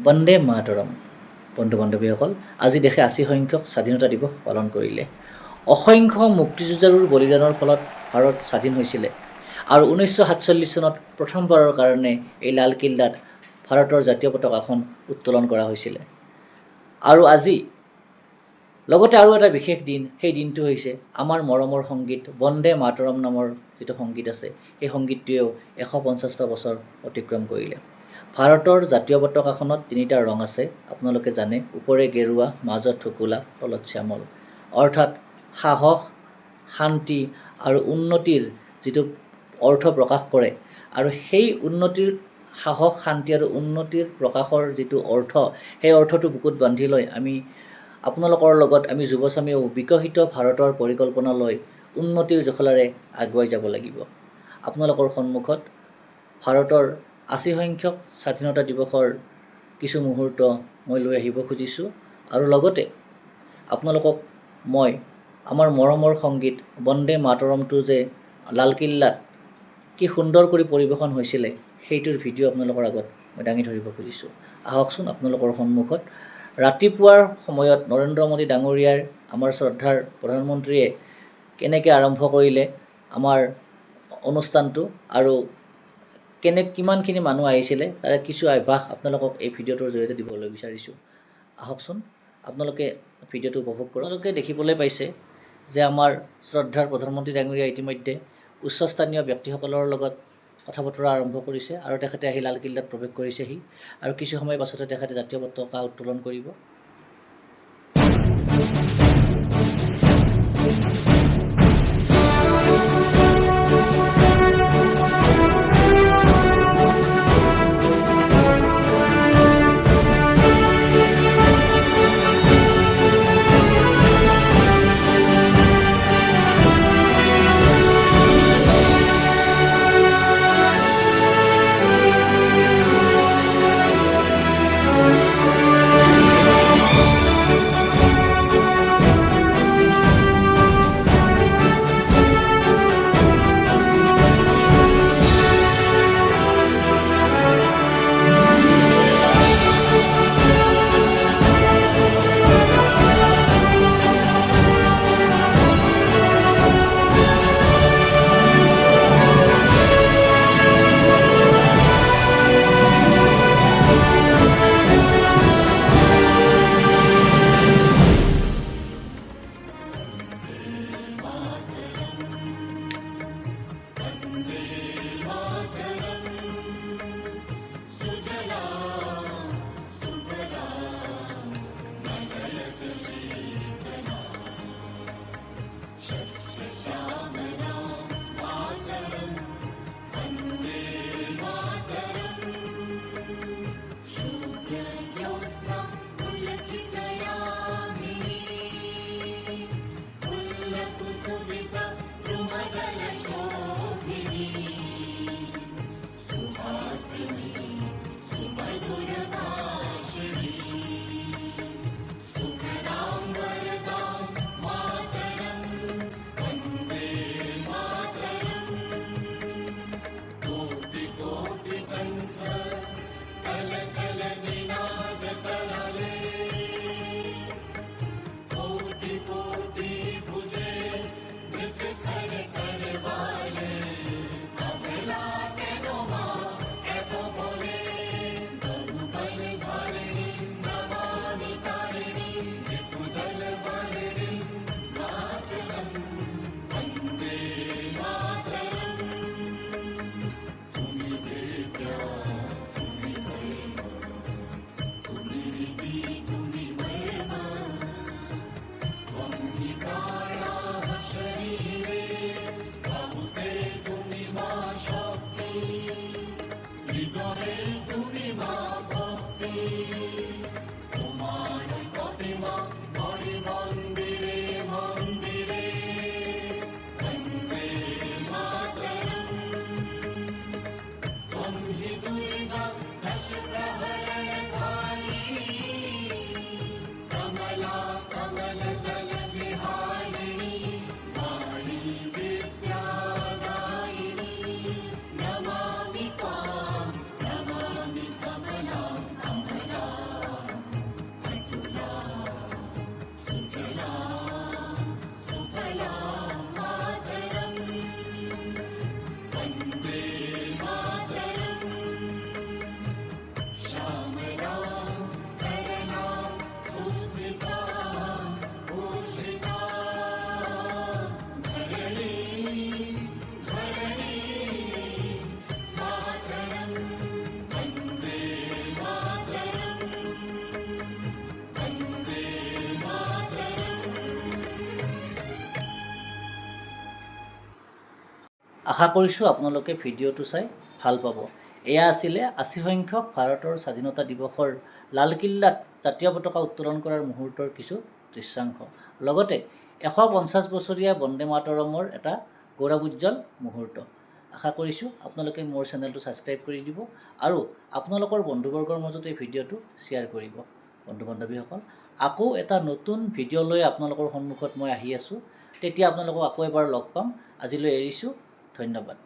বন্দে মাতৰম। বন্ধু বান্ধৱীসকল, আজি দেশে ৮০ সংখ্যক স্বাধীনতা দিৱস পালন কৰিলে। অসংখ্য মুক্তিযুঁজাৰুৰ বলিদানৰ ফলত ভাৰত স্বাধীন হৈছিলে আৰু 1947 চনত প্ৰথমবাৰৰ কাৰণে এই লালকিল্লাত ভাৰতৰ জাতীয় পতাকাখন উত্তোলন কৰা হৈছিলে। আৰু আজি লগতে আৰু এটা বিশেষ দিন, সেই দিনটো হৈছে আমাৰ মৰমৰ সংগীত বন্দে মাতৰম নামৰ যিটো সংগীত আছে, সেই সংগীতটোৱেও 150টা বছৰ অতিক্ৰম কৰিলে। ভাৰতৰ জাতীয় পতাকাখনত 3টা ৰং আছে, আপোনালোকে জানে, ওপৰে গেৰুৱা, মাজত ঠুকুলা, তলত শ্যামল, অৰ্থাৎ সাহস, শান্তি আৰু উন্নতিৰ যিটো অৰ্থ প্ৰকাশ কৰে। আৰু সেই উন্নতিৰ সাহস, শান্তি আৰু উন্নতিৰ প্ৰকাশৰ যিটো অৰ্থ, সেই অৰ্থটো বুকুত বান্ধি লৈ আমি আপোনালোকৰ লগত আমি যুৱচামেও বিকশিত ভাৰতৰ পৰিকল্পনা লৈ উন্নতিৰ জখলাৰে আগুৱাই যাব লাগিব। আপোনালোকৰ সন্মুখত ভাৰতৰ ৮০ সংখ্যক স্বাধীনতা দিৱসৰ কিছু মুহূৰ্ত মই লৈ আহিব খুজিছোঁ আৰু লগতে আপোনালোকক মই আমাৰ মৰমৰ সংগীত বন্দে মাতৰমটো যে লালকিল্লাত কি সুন্দৰ কৰি পৰিৱেশন হৈছিলে, সেইটোৰ ভিডিঅ' আপোনালোকৰ আগত মই দাঙি ধৰিব খুজিছোঁ। আহকচোন আপোনালোকৰ সন্মুখত ৰাতিপুৱাৰ সময়ত নৰেন্দ্ৰ মোদী ডাঙৰীয়াৰ, আমাৰ শ্ৰদ্ধাৰ প্ৰধানমন্ত্ৰীয়ে কেনেকৈ আৰম্ভ কৰিলে আমাৰ অনুষ্ঠানটো আৰু কিমানখিনি মানুহ আহিছিলে তাৰে কিছু আভাস আপোনালোকক এই ভিডিঅ'টোৰ জৰিয়তে দিবলৈ বিচাৰিছোঁ। আহকচোন আপোনালোকে ভিডিঅ'টো উপভোগ কৰক। আপোনালোকে দেখিবলৈ পাইছে যে আমাৰ শ্ৰদ্ধাৰ প্ৰধানমন্ত্ৰী ডাঙৰীয়া ইতিমধ্যে উচ্চস্থানীয় ব্যক্তিসকলৰ লগত কথা বতৰা আৰম্ভ কৰিছে আৰু তেখেতে আহি লালকিল্লাত প্ৰৱেশ কৰিছেহি আৰু কিছু সময় পাছতে তেখেতে জাতীয় পতাকা উত্তোলন কৰিব। আশা কৰিছোঁ আপোনালোকে ভিডিঅ'টো চাই ভাল পাব। এয়া আছিলে ৮০ সংখ্যক ভাৰতৰ স্বাধীনতা দিৱসৰ লালকিল্লাত জাতীয় পতাকা উত্তোলন কৰাৰ মুহূৰ্তৰ কিছু দৃশ্যাংশ। লগতে ১৫০ বছৰীয়া বন্দে মাতৰমৰ এটা গৌৰৱোজ্জ্বল মুহূৰ্ত। আশা কৰিছোঁ আপোনালোকে মোৰ চেনেলটো ছাবস্ক্ৰাইব কৰি দিব আৰু আপোনালোকৰ বন্ধুবৰ্গৰ মাজত এই ভিডিঅ'টো শ্বেয়াৰ কৰিব। বন্ধু বান্ধৱীসকল, আকৌ এটা নতুন ভিডিঅ' লৈ আপোনালোকৰ সন্মুখত মই আহি আছোঁ। তেতিয়া আপোনালোকক আকৌ এবাৰ লগ পাম। আজিলৈ এৰিছোঁ। ধন্যবাদ।